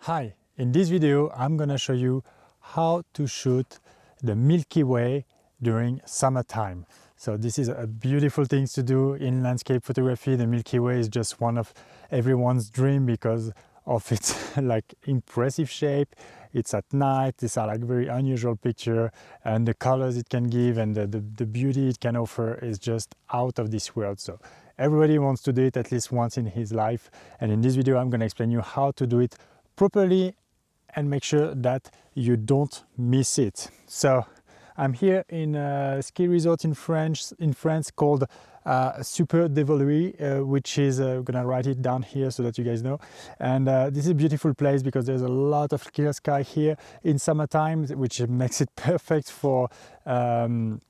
Hi, in this video I'm gonna show you how to shoot the Milky Way during summertime. So this is a beautiful thing to do in landscape photography. The Milky Way is just one of everyone's dream because of its like impressive shape. It's at night, these are like very unusual picture, and the colors it can give and the beauty it can offer is just out of this world. So everybody wants to do it at least once in his life, and in this video I'm going to explain you how to do it properly and make sure that you don't miss it. So I'm here in a ski resort in France called Super Devoluy, which is I'm gonna write it down here so that you guys know. And this is a beautiful place because there's a lot of clear sky here in summertime, which makes it perfect for night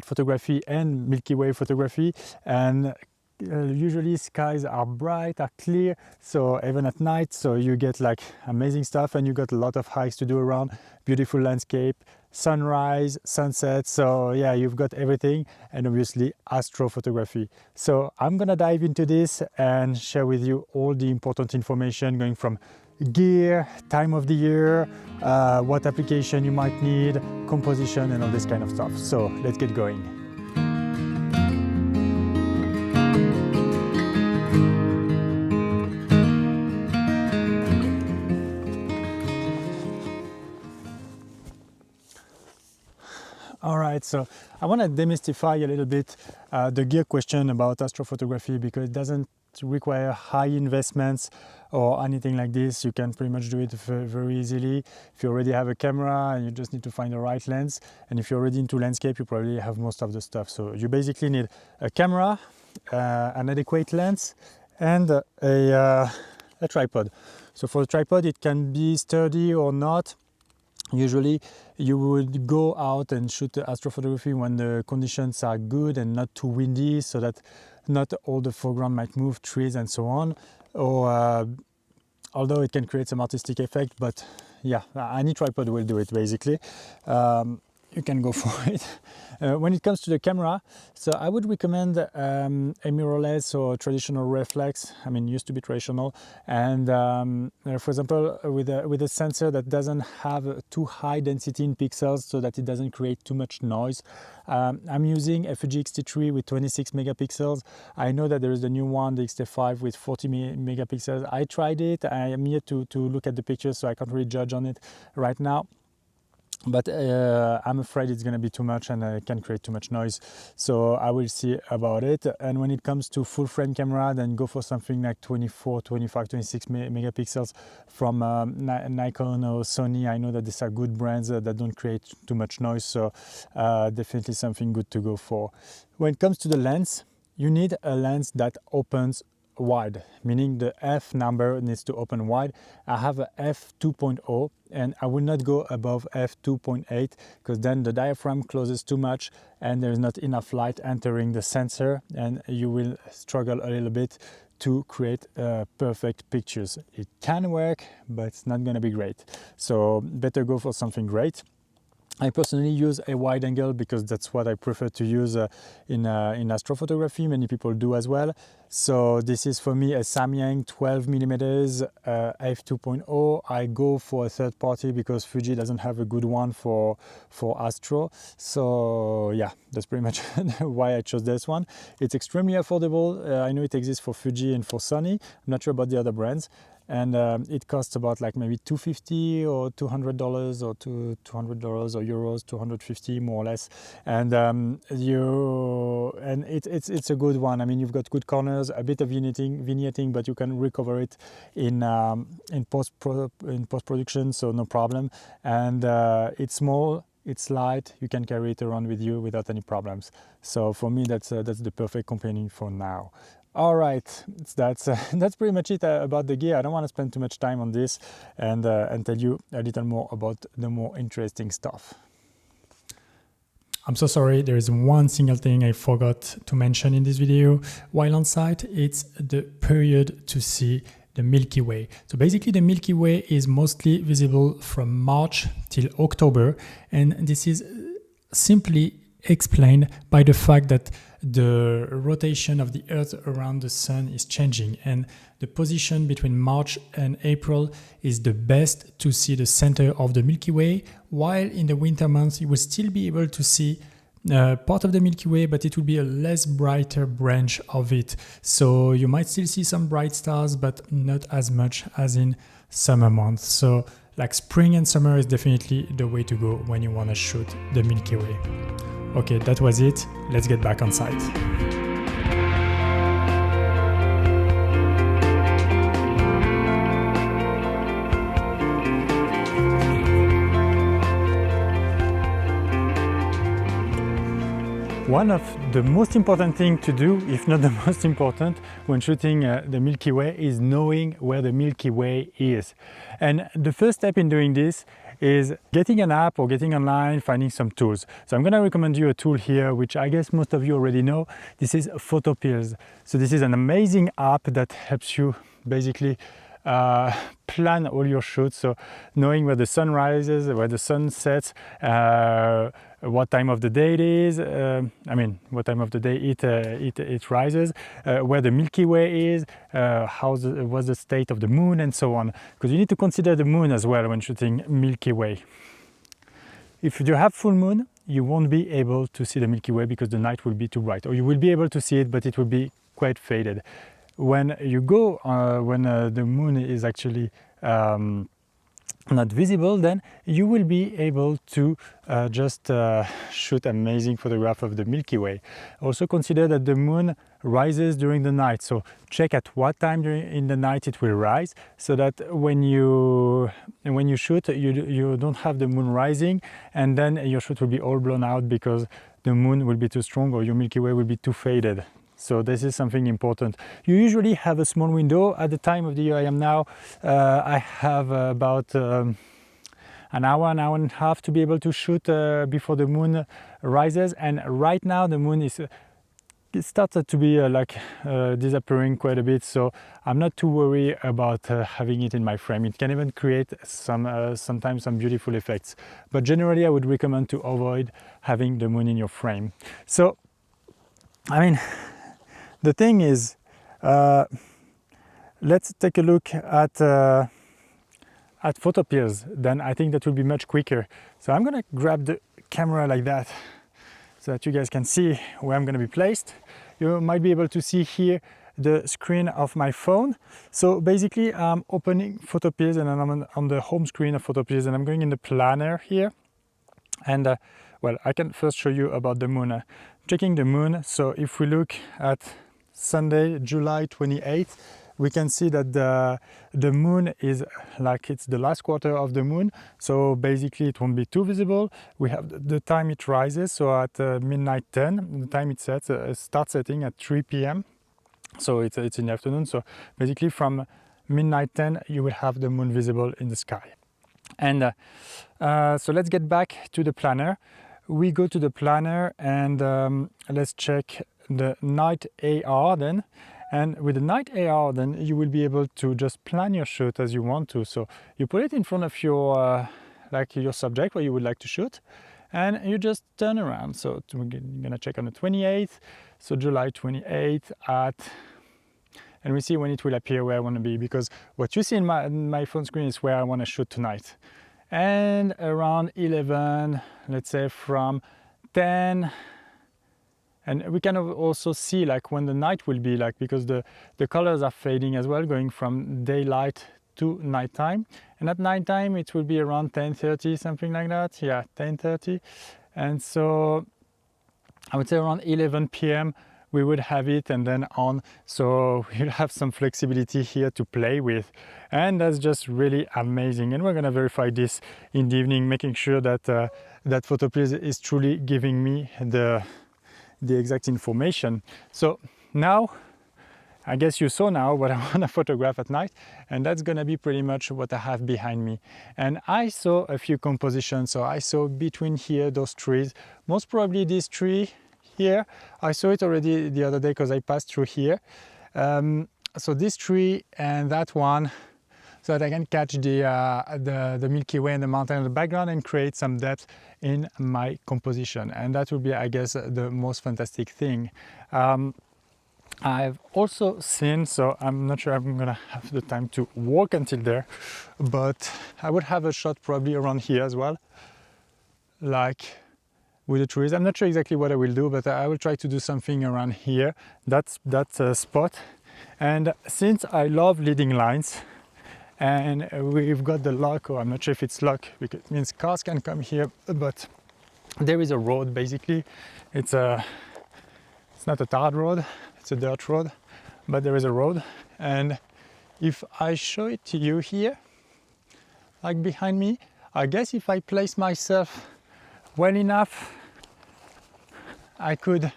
photography and Milky Way photography. And usually skies are bright, are clear, so even at night, so you get like amazing stuff, and you got a lot of hikes to do around, beautiful landscape, sunrise, sunset. So yeah, you've got everything, and obviously astrophotography. So I'm gonna dive into this and share with you all the important information, going from gear, time of the year, what application you might need, composition, and all this kind of stuff. So let's get going. Alright, so I want to demystify a little bit the gear question about astrophotography, because it doesn't require high investments or anything like this. You can pretty much do it very easily. If you already have a camera and you just need to find the right lens, and if you're already into landscape, you probably have most of the stuff. So you basically need a camera, an adequate lens, and a tripod. So for the tripod, it can be sturdy or not. Usually you would go out and shoot astrophotography when the conditions are good and not too windy, so that not all the foreground might move, trees and so on. Or although it can create some artistic effect, but yeah, any tripod will do it basically. You can go for it. When it comes to the camera, so I would recommend a mirrorless or traditional reflex. I mean, used to be traditional, and for example, with a sensor that doesn't have too high density in pixels, so that it doesn't create too much noise. I'm using a Fuji X-T3 with 26 megapixels. I know that there is the new one, the X-T5 with 40 megapixels. I tried it. I am here to look at the pictures, so I can't really judge on it right now. But I'm afraid it's going to be too much and it can create too much noise, so I will see about it. And when it comes to full frame camera, then go for something like 24, 25, 26 megapixels from Nikon or Sony. I know that these are good brands that don't create too much noise, so definitely something good to go for. When it comes to the lens, you need a lens that opens wide, meaning the f number needs to open wide. I have a f2.0 and I will not go above f2.8, because then the diaphragm closes too much and there is not enough light entering the sensor, and you will struggle a little bit to create perfect pictures. It can work, but it's not going to be great, so better go for something great. I personally use a wide angle because that's what I prefer to use in astrophotography. Many people do as well. So this is for me a Samyang 12mm f2.0. I go for a third party because Fuji doesn't have a good one for astro. So yeah, that's pretty much why I chose this one. It's extremely affordable. I know it exists for Fuji and for Sony. I'm not sure about the other brands. And it costs about like maybe $250 or $200 or $200 or euros, 250 more or less. And it's a good one. I mean, you've got good corners, a bit of vignetting, but you can recover it in post production, so no problem. And it's small. It's light, you can carry it around with you without any problems. So for me, that's the perfect companion for now. All right, that's pretty much it about the gear. I don't want to spend too much time on this, and tell you a little more about the more interesting stuff. I'm so sorry, there is one single thing I forgot to mention in this video. While on site, it's the period to see the Milky Way. So basically the Milky Way is mostly visible from March till October, and this is simply explained by the fact that the rotation of the Earth around the Sun is changing, and the position between March and April is the best to see the center of the Milky Way, while in the winter months you will still be able to see part of the Milky Way, but it will be a less brighter branch of it. So you might still see some bright stars, but not as much as in summer months. So like spring and summer is definitely the way to go when you want to shoot the Milky Way. Okay, that was it. Let's get back on site. One of the most important things to do, if not the most important, when shooting the Milky Way is knowing where the Milky Way is. And the first step in doing this is getting an app or getting online, finding some tools. So I'm going to recommend you a tool here, which I guess most of you already know. This is Photopills. So this is an amazing app that helps you basically plan all your shoots. So knowing where the sun rises, where the sun sets, what time of the day it is, what time of the day it rises, where the Milky Way is, what's the state of the moon, and so on. Because you need to consider the moon as well when shooting Milky Way. If you have full moon, you won't be able to see the Milky Way because the night will be too bright, or you will be able to see it, but it will be quite faded. When you go, when the moon is actually not visible, then you will be able to just shoot amazing photograph of the Milky Way. Also consider that the moon rises during the night, so check at what time in the night it will rise, so that when you shoot, you don't have the moon rising, and then your shoot will be all blown out because the moon will be too strong or your Milky Way will be too faded. So this is something important. You usually have a small window. At the time of the year I am now, I have about an hour and a half to be able to shoot before the moon rises. And right now the moon is it started to be disappearing quite a bit. So I'm not too worried about having it in my frame. It can even create sometimes some beautiful effects. But generally I would recommend to avoid having the moon in your frame. So, the thing is, let's take a look at Photopills. Then I think that will be much quicker. So I'm gonna grab the camera like that so that you guys can see where I'm gonna be placed. You might be able to see here the screen of my phone. So basically I'm opening Photopills and I'm on the home screen of Photopills, and I'm going in the planner here. And well, I can first show you about the moon. Checking the moon. So if we look at Sunday, July 28th, we can see that the moon is like it's the last quarter of the moon. So basically it won't be too visible. We have the time it rises. So at midnight 10, the time it sets, starts setting at 3 p.m. So it's in the afternoon. So basically from midnight 10, you will have the moon visible in the sky. And so let's get back to the planner. We go to the planner and let's check the night AR then. And with the night AR, then you will be able to just plan your shoot as you want to. So you put it in front of your your subject where you would like to shoot, and you just turn around. So we're gonna check on the 28th. So July 28th and we see when it will appear where I want to be, because what you see in my phone screen is where I want to shoot tonight. And around 11, let's say from 10. And we can also see like when the night will be like, because the colors are fading as well, going from daylight to nighttime. And at nighttime it will be around 10:30, something like that. Yeah, 10:30. And so I would say around 11 p.m. we would have it, and then on. So we'll have some flexibility here to play with. And that's just really amazing. And we're gonna verify this in the evening, making sure that that Photopills is truly giving me the exact information. So now, I guess you saw now what I want to photograph at night, and that's gonna be pretty much what I have behind me. And I saw a few compositions. So I saw between here, those trees, most probably this tree here. I saw it already the other day because I passed through here. So this tree and that one. so that I can catch the Milky Way and the mountain in the background and create some depth in my composition. And that would be, I guess, the most fantastic thing. I've also seen, so I'm not sure I'm gonna have the time to walk until there, but I would have a shot probably around here as well, like with the trees. I'm not sure exactly what I will do, but I will try to do something around here. That's a spot. And since I love leading lines, and we've got the lock, or I'm not sure if it's lock, because it means cars can come here, but there is a road basically. It's not a tarred road, it's a dirt road, but there is a road. And if I show it to you here, like behind me, I guess if I place myself well enough, I could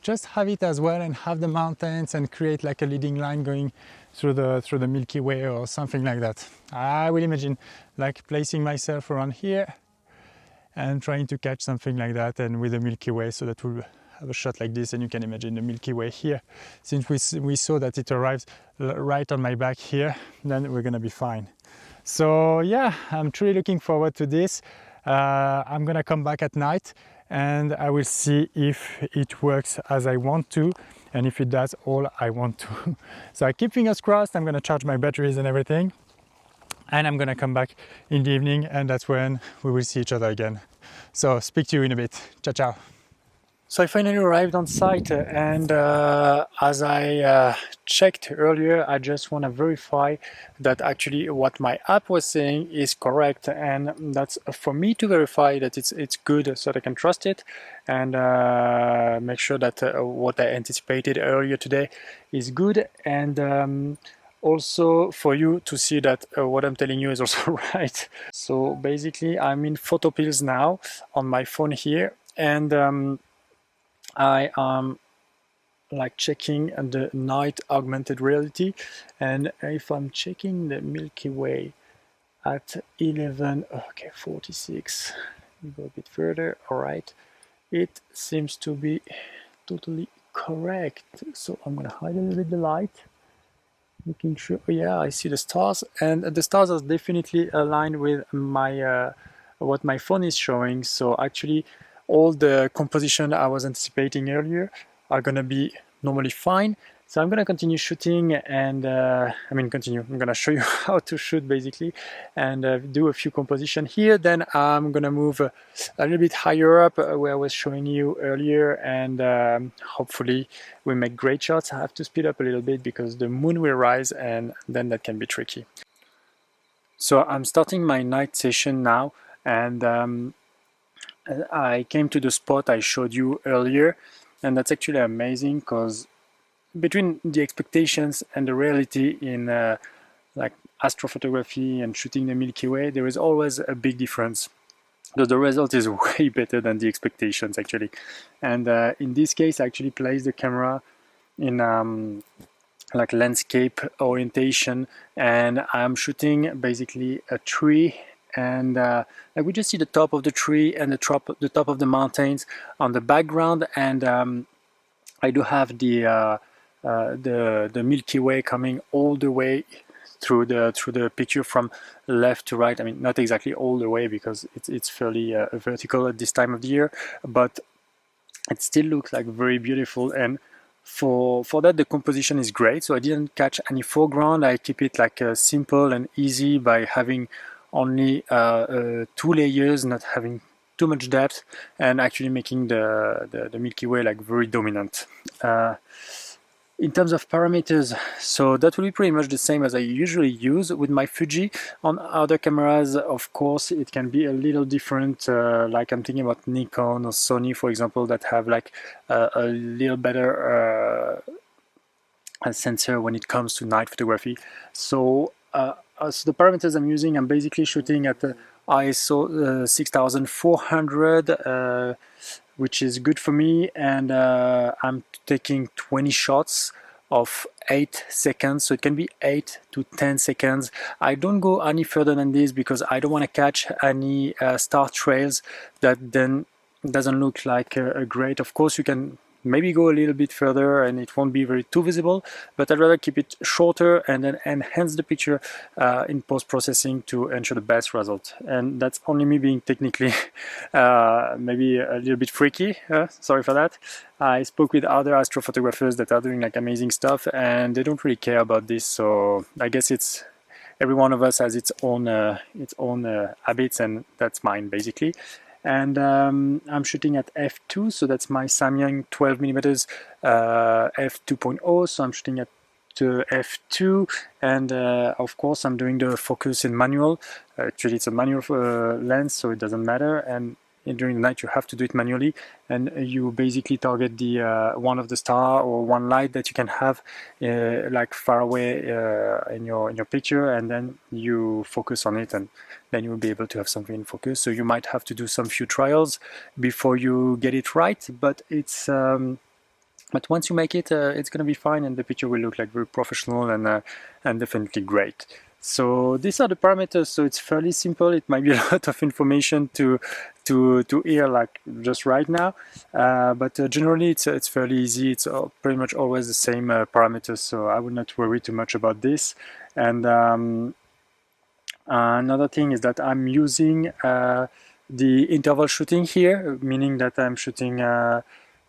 just have it as well and have the mountains and create like a leading line going through the Milky Way or something like that. I will imagine like placing myself around here and trying to catch something like that, and with the Milky Way, so that we'll have a shot like this, and you can imagine the Milky Way here. Since we saw that it arrives right on my back here, then we're gonna be fine. So yeah, I'm truly looking forward to this. I'm gonna come back at night and I will see if it works as I want to, and if it does all I want to. So I keep fingers crossed. I'm gonna charge my batteries and everything, and I'm gonna come back in the evening, and that's when we will see each other again. So speak to you in a bit. Ciao, ciao. So I finally arrived on site, and as I checked earlier, I just want to verify that actually what my app was saying is correct, and that's for me to verify that it's good, so that I can trust it and make sure that what I anticipated earlier today is good, and also for you to see that what I'm telling you is also right. So basically I'm in Photopills now on my phone here, and I am like checking the night augmented reality, and if I'm checking the Milky Way at 11:46, we go a bit further. All right, it seems to be totally correct. So I'm gonna hide a little bit the light, making sure. Yeah, I see the stars, and the stars are definitely aligned with my what my phone is showing. So actually all the composition I was anticipating earlier are gonna be normally fine. So I'm gonna continue shooting, and I'm gonna show you how to shoot basically, and do a few composition here. Then I'm gonna move a little bit higher up where I was showing you earlier, and hopefully we make great shots. I have to speed up a little bit because the moon will rise, and then that can be tricky. So I'm starting my night session now, and I came to the spot I showed you earlier, and that's actually amazing, because between the expectations and the reality in like astrophotography and shooting the Milky Way, there is always a big difference. The result is way better than the expectations actually. And in this case, I actually placed the camera in like landscape orientation, and I'm shooting basically a tree, and like we just see the top of the tree and the top of the mountains on the background, and I do have the Milky Way coming all the way through the picture from left to right. I mean, not exactly all the way because it's fairly vertical at this time of the year, but it still looks like very beautiful. And for that, the composition is great. So I didn't catch any foreground. I keep it like simple and easy by having only 2 layers, not having too much depth, and actually making the Milky Way like very dominant. In terms of parameters, so that will be pretty much the same as I usually use with my Fuji. On other cameras, of course, it can be a little different, like I'm thinking about Nikon or Sony, for example, that have like a little better sensor when it comes to night photography. So so the parameters I'm using, I'm basically shooting at the ISO 6400, which is good for me, and I'm taking 20 shots of 8 seconds, so it can be 8 to 10 seconds. I don't go any further than this because I don't want to catch any star trails that then doesn't look like great. Of course, you can maybe go a little bit further and it won't be very too visible, but I'd rather keep it shorter and then enhance the picture in post-processing to ensure the best result. And that's only me being technically maybe a little bit freaky, sorry for that. I spoke with other astrophotographers that are doing like amazing stuff and they don't really care about this, so I guess it's every one of us has its own habits, and that's mine basically. And I'm shooting at f2, so that's my Samyang 12mm f2.0, so I'm shooting at f2, and of course I'm doing the focus in manual. Actually it's a manual lens, so it doesn't matter, and during the night you have to do it manually, and you basically target the one of the star or one light that you can have like far away in your picture, and then you focus on it, and then you will be able to have something in focus. So you might have to do some few trials before you get it right, but it's but once you make it, it's gonna be fine, and the picture will look like very professional and definitely great. So these are the parameters, so it's fairly simple. It might be a lot of information to hear like just right now, but generally it's fairly easy. It's pretty much always the same parameters, so I would not worry too much about this. And another thing is that I'm using the interval shooting here, meaning that I'm shooting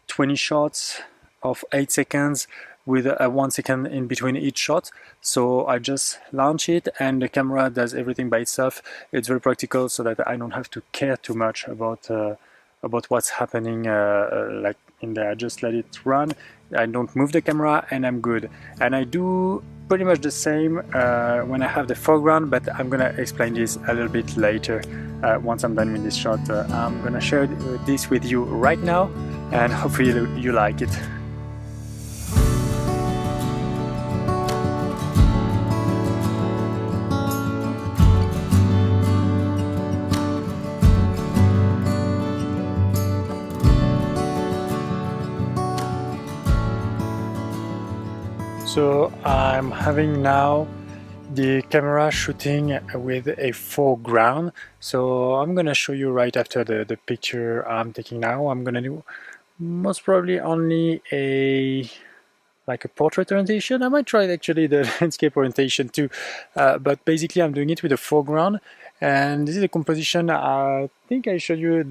20 shots of 8 seconds with 1 second in between each shot. So I just launch it and the camera does everything by itself. It's very practical, so that I don't have to care too much about what's happening like in there. I just let it run, I don't move the camera, and I'm good. And I do pretty much the same when I have the foreground, but I'm gonna explain this a little bit later once I'm done with this shot. I'm gonna share this with you right now, and hopefully you like it. So I'm having now the camera shooting with a foreground. So I'm gonna show you right after the picture I'm taking now. I'm gonna do most probably only a portrait orientation. I might try actually the landscape orientation too, but basically I'm doing it with a foreground. And this is a composition I think I showed you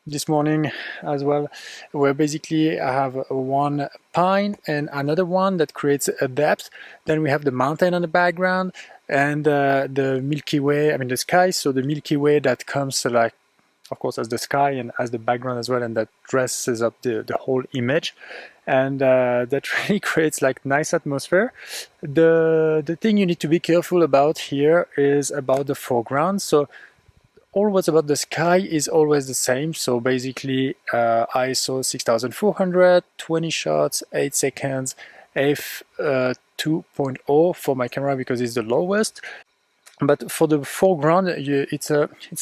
this morning as well, where basically I have one pine and another one that creates a depth. Then we have the mountain on the background and the Milky Way, I mean the sky, so the Milky Way that comes like, of course, as the sky and as the background as well, and that dresses up the whole image. And that really creates like nice atmosphere. The thing you need to be careful about here is about the foreground. So all what's about the sky is always the same. So basically ISO 6400, 20 shots, 8 seconds, f2.0 for my camera because it's the lowest. But for the foreground, it's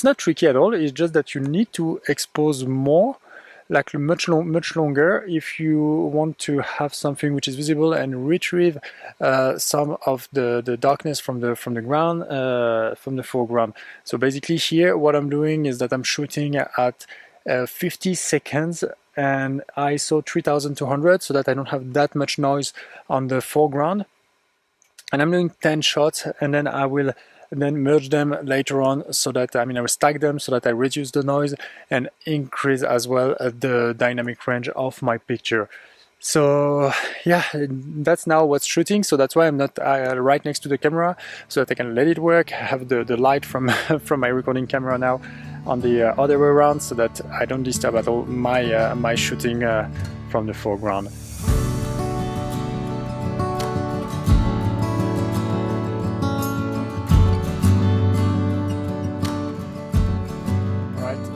not tricky at all. It's just that you need to expose more, like much longer, if you want to have something which is visible and retrieve some of the darkness from the ground, from the foreground. So basically here, what I'm doing is that I'm shooting at 50 seconds and ISO 3200, so that I don't have that much noise on the foreground. And I'm doing 10 shots, and then I will merge them later on, so that I will stack them so that I reduce the noise and increase as well the dynamic range of my picture. So yeah, that's now what's shooting. So that's why I'm not right next to the camera, so that I can let it work. I have the light from from my recording camera now on the other way around, so that I don't disturb at all my my shooting from the foreground.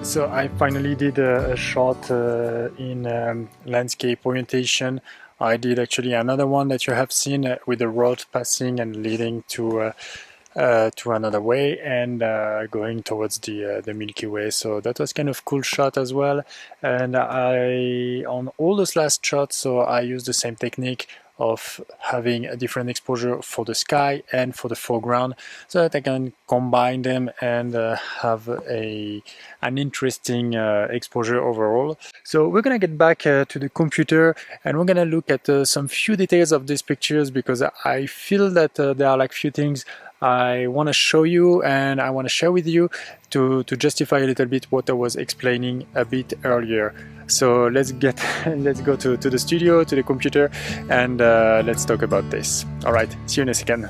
So I finally did a shot in landscape orientation. I did actually another one that you have seen with the road passing and leading to another way and going towards the Milky Way. So that was kind of cool shot as well. And on all those last shots, so I used the same technique of having a different exposure for the sky and for the foreground, so that I can combine them and have an interesting exposure overall. So we're gonna get back to the computer, and we're gonna look at some few details of these pictures, because I feel that there are like few things I want to show you and I want to share with you to justify a little bit what I was explaining a bit earlier. So let's go to the studio, to the computer, and let's talk about this. All right, see you in a second.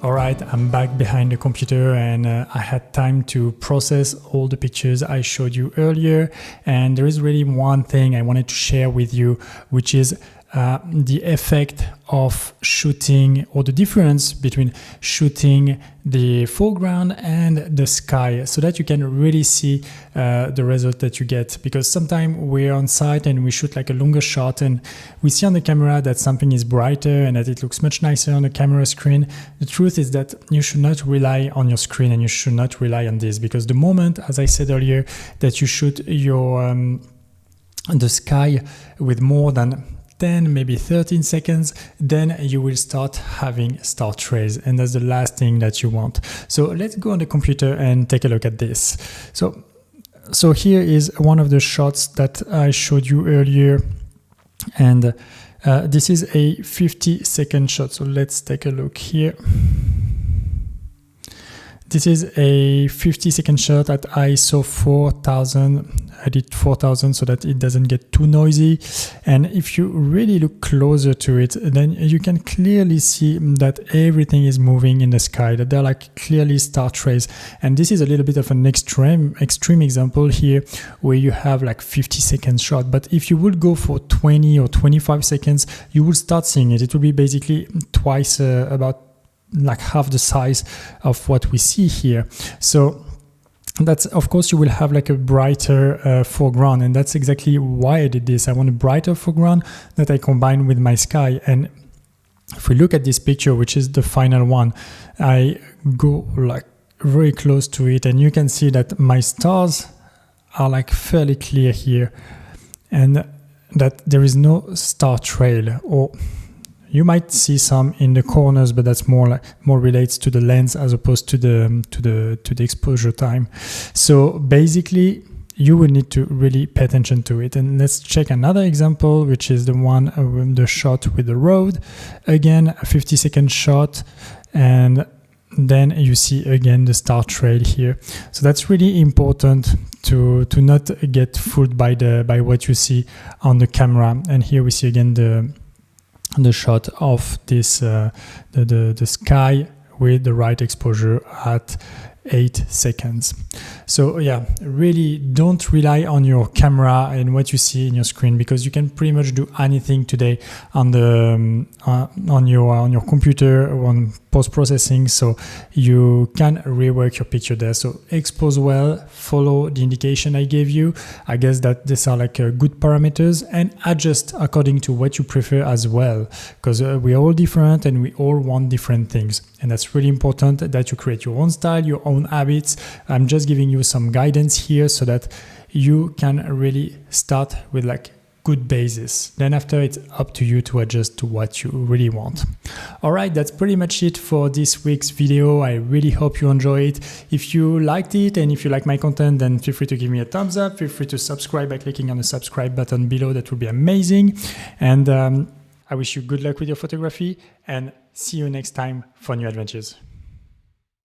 Alright, I'm back behind the computer, and I had time to process all the pictures I showed you earlier, and there is really one thing I wanted to share with you, which is the effect of shooting, or the difference between shooting the foreground and the sky, so that you can really see the result that you get. Because sometimes we're on site and we shoot like a longer shot, and we see on the camera that something is brighter and that it looks much nicer on the camera screen. The truth is that you should not rely on your screen, and you should not rely on this, because the moment, as I said earlier, that you shoot your the sky with more than 10, maybe 13 seconds, then you will start having star trails, and that's the last thing that you want. So let's go on the computer and take a look at this. So here is one of the shots that I showed you earlier, and this is a 50-second shot. So let's take a look here. This is a 50-second shot at ISO 4000. I did 4000 so that it doesn't get too noisy. And if you really look closer to it, then you can clearly see that everything is moving in the sky, that they're like clearly star trails. And this is a little bit of an extreme example here, where you have like 50-second shot. But if you would go for 20 or 25 seconds, you will start seeing it. It will be basically twice, about like half the size of what we see here. So that's, of course, you will have like a brighter foreground, and that's exactly why I did this. I want a brighter foreground that I combine with my sky. And if we look at this picture, which is the final one, I go like very close to it, and you can see that my stars are like fairly clear here, and that there is no star trail, or you might see some in the corners, but that's more relates to the lens as opposed to the exposure time. So basically, you will need to really pay attention to it. And let's check another example, which is the one the shot with the road. Again, a 50-second shot, and then you see again the star trail here. So that's really important to not get fooled by what you see on the camera. And here we see again the shot of this the sky with the right exposure at 8 seconds. So yeah, really don't rely on your camera and what you see in your screen, because you can pretty much do anything today on the on your computer or on post-processing, so you can rework your picture there. So expose well, follow the indication I gave you. I guess that these are like good parameters, and adjust according to what you prefer as well, because we're all different and we all want different things, and that's really important that you create your own style, your own habits. I'm just giving you some guidance here so that you can really start with like good basis. Then after, it's up to you to adjust to what you really want. All right, that's pretty much it for this week's video. I really hope you enjoy it. If you liked it and if you like my content, then feel free to give me a thumbs up. Feel free to subscribe by clicking on the subscribe button below. That would be amazing. And I wish you good luck with your photography, and see you next time for new adventures.